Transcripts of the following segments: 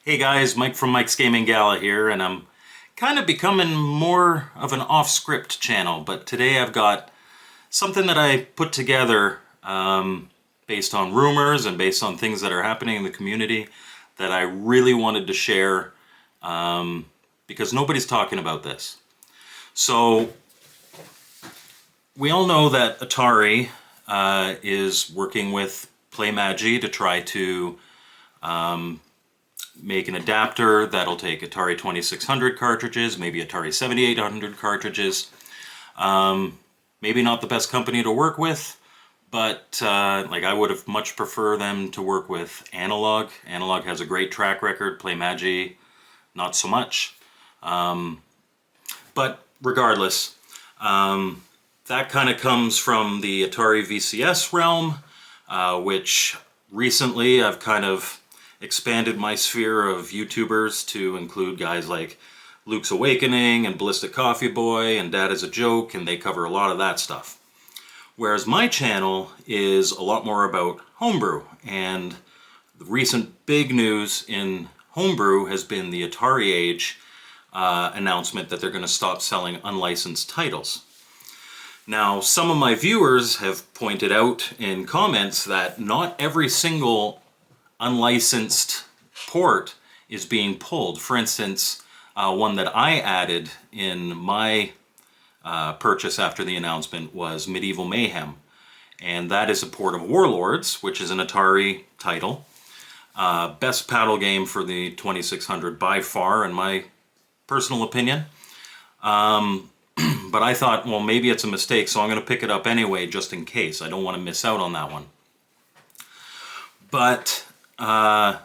Hey guys, Mike from mikesgaminggala here, and I'm kind of becoming more of an off-script channel, but today I've got something that I put together based on rumors and based on things that are happening in the community that I really wanted to share because nobody's talking about this. So, we all know that Atari is working with PlayMagi to try to make an adapter that'll take Atari 2600 cartridges, maybe Atari 7800 cartridges. Maybe not the best company to work with, but I would have much prefer them to work with Analog. Analog has a great track record, PlayMagi not so much. But regardless, that kind of comes from the Atari VCS realm, which recently I've kind of expanded my sphere of YouTubers to include guys like Luke's Awakening and Ballistic Coffee Boy and Dad is a Joke, and they cover a lot of that stuff. Whereas my channel is a lot more about Homebrew, and the recent big news in Homebrew has been the Atari Age announcement that they're going to stop selling unlicensed titles. Now, some of my viewers have pointed out in comments that not every single unlicensed port is being pulled. For instance, one that I added in my purchase after the announcement was Medieval Mayhem, and that is a port of Warlords, which is an Atari title. Best paddle game for the 2600 by far, in my personal opinion. But I thought, well, maybe it's a mistake, so I'm going to pick it up anyway, just in case. I don't want to miss out on that one. But I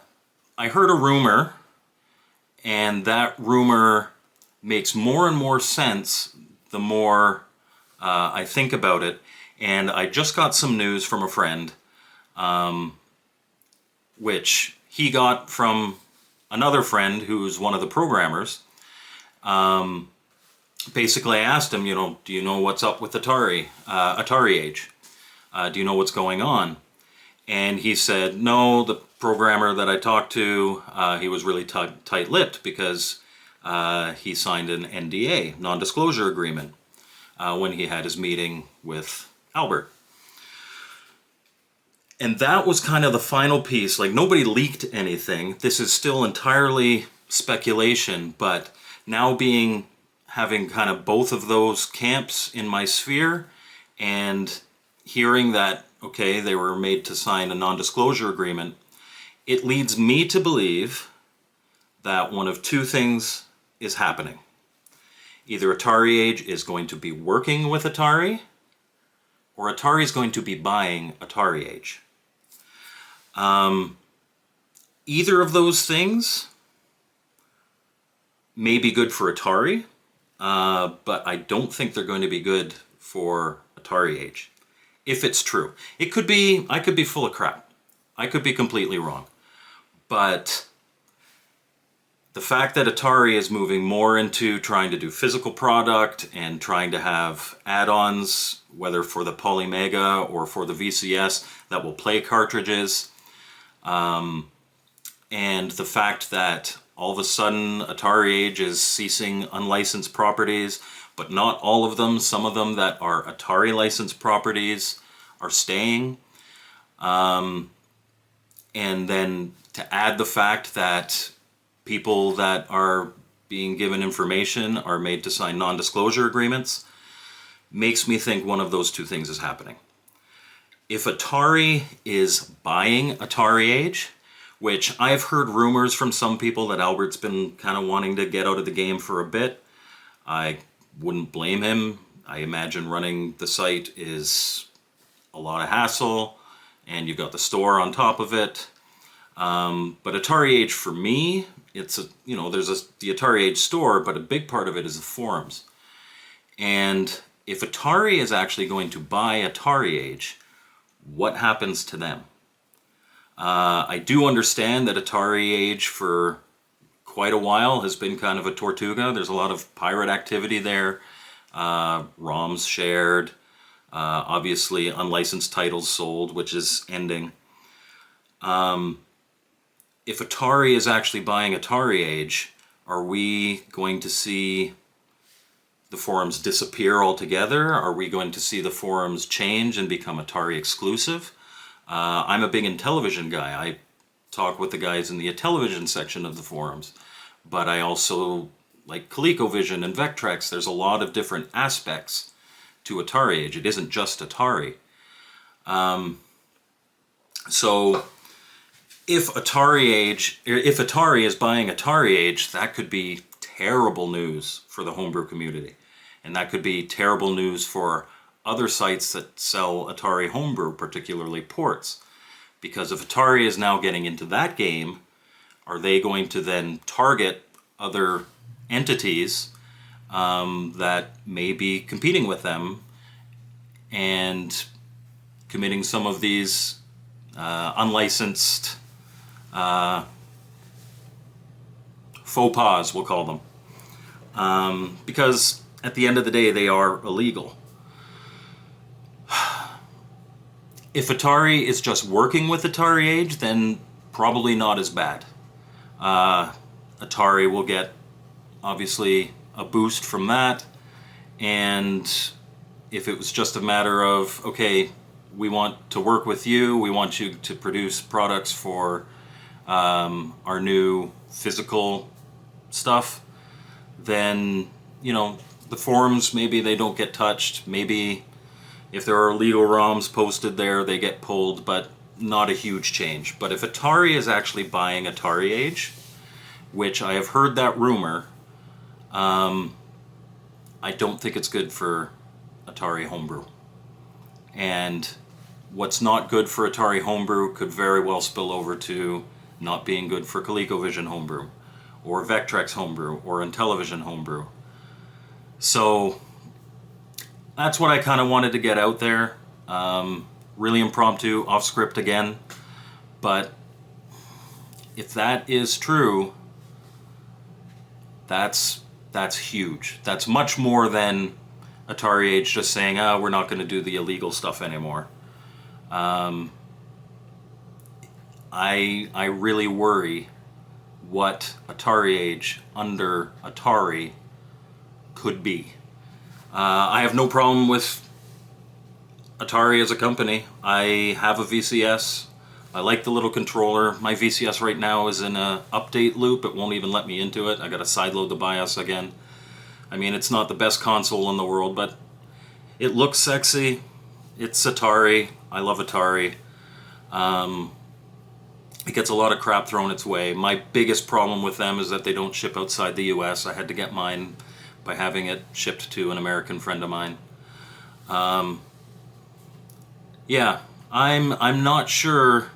heard a rumor, and that rumor makes more and more sense the more I think about it. And I just got some news from a friend, which he got from another friend who's one of the programmers. Basically, I asked him, do you know what's up with AtariAge? Do you know what's going on? And he said, no, the programmer that I talked to, he was really tight-lipped because he signed an NDA, non-disclosure agreement, when he had his meeting with Albert. And that was kind of the final piece. Like, nobody leaked anything. This is still entirely speculation, but now having kind of both of those camps in my sphere and hearing that, okay, they were made to sign a non-disclosure agreement, it leads me to believe that one of two things is happening. Either AtariAge is going to be working with Atari, or Atari is going to be buying AtariAge. Either of those things may be good for Atari, but I don't think they're going to be good for AtariAge. If it's true. I could be full of crap. I could be completely wrong. But the fact that Atari is moving more into trying to do physical product and trying to have add-ons, whether for the Polymega or for the VCS, that will play cartridges, and the fact that all of a sudden AtariAge is ceasing unlicensed properties, but not all of them. Some of them that are Atari licensed properties are staying. And then to add the fact that people that are being given information are made to sign non-disclosure agreements, makes me think one of those two things is happening. If Atari is buying AtariAge, which I've heard rumors from some people that Albert's been kind of wanting to get out of the game for a bit, I wouldn't blame him. I imagine running the site is a lot of hassle, and you've got the store on top of it. But AtariAge for me, there's the AtariAge store, but a big part of it is the forums. And if Atari is actually going to buy AtariAge, what happens to them? I do understand that AtariAge for quite a while has been kind of a Tortuga. There's a lot of pirate activity there, ROMs shared, obviously unlicensed titles sold, which is ending. if Atari is actually buying AtariAge, are we going to see the forums disappear altogether? Are we going to see the forums change and become Atari exclusive? I'm a big Intellivision guy. I talk with the guys in the Intellivision section of the forums, but I also like ColecoVision and Vectrex. There's a lot of different aspects to AtariAge. It isn't just Atari. So if Atari is buying AtariAge, that could be terrible news for the homebrew community. And that could be terrible news for other sites that sell Atari homebrew, particularly ports. Because if Atari is now getting into that game, are they going to then target other entities that may be competing with them and committing some of these unlicensed faux pas, we'll call them. Because at the end of the day, they are illegal. If Atari is just working with AtariAge, then probably not as bad. Atari will get, obviously, a boost from that. And if it was just a matter of, okay, we want to work with you, we want you to produce products for our new physical stuff, then, you know, the forums, maybe they don't get touched. Maybe if there are illegal ROMs posted there, they get pulled, but not a huge change. But if Atari is actually buying AtariAge, which I have heard that rumor, I don't think it's good for Atari Homebrew. And what's not good for Atari Homebrew could very well spill over to not being good for ColecoVision Homebrew, or Vectrex Homebrew, or Intellivision Homebrew. So that's what I kind of wanted to get out there. Really impromptu, off script again. But if that is true, that's huge. That's much more than AtariAge just saying, we're not going to do the illegal stuff anymore. I really worry what AtariAge under Atari could be. I have no problem with Atari as a company. I have a VCS. I like the little controller. My VCS right now is in a update loop. It won't even let me into it. I gotta sideload the BIOS again. I mean, it's not the best console in the world, but it looks sexy. It's Atari. I love Atari. It gets a lot of crap thrown its way. My biggest problem with them is that they don't ship outside the US. I had to get mine by having it shipped to an American friend of mine. Yeah, I'm not sure.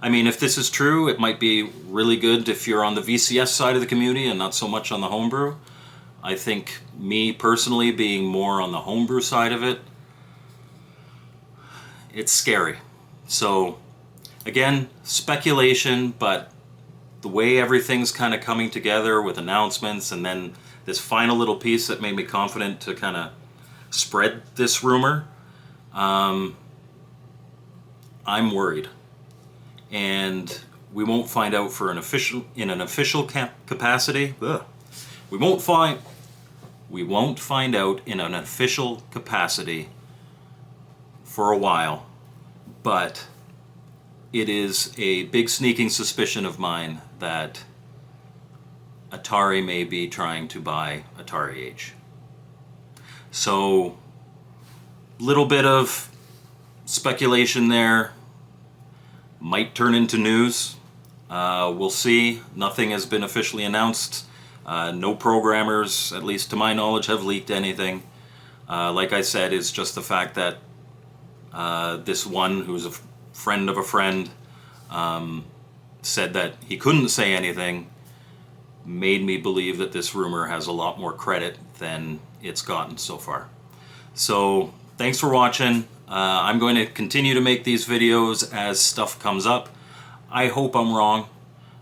I mean, if this is true, it might be really good if you're on the VCS side of the community and not so much on the homebrew. I think me personally, being more on the homebrew side of it, it's scary. So again, speculation, but the way everything's kind of coming together with announcements and then this final little piece that made me confident to kind of spread this rumor, I'm worried. And we won't find out for an official capacity. We won't find out in an official capacity for a while, but it is a big sneaking suspicion of mine that Atari may be trying to buy AtariAge. So, little bit of speculation there. Might turn into news. We'll see. Nothing has been officially announced. No programmers, at least to my knowledge, have leaked anything. Like I said, it's just the fact that this one, who's a friend of a friend, said that he couldn't say anything, made me believe that this rumor has a lot more credit than it's gotten so far. So, thanks for watching. I'm going to continue to make these videos as stuff comes up. I hope I'm wrong.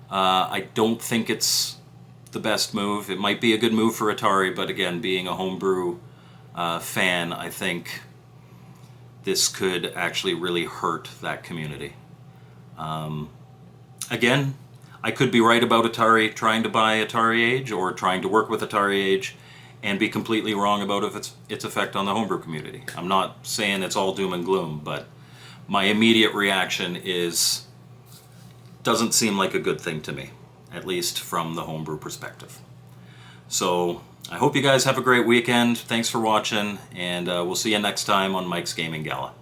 I don't think it's the best move. It might be a good move for Atari, but again, being a homebrew fan, I think this could actually really hurt that community. Again, I could be right about Atari trying to buy Atari Age or trying to work with Atari Age, and be completely wrong about its effect on the homebrew community. I'm not saying it's all doom and gloom, but my immediate reaction is, doesn't seem like a good thing to me, at least from the homebrew perspective. So I hope you guys have a great weekend. Thanks for watching, and we'll see you next time on Mike's Gaming Gala.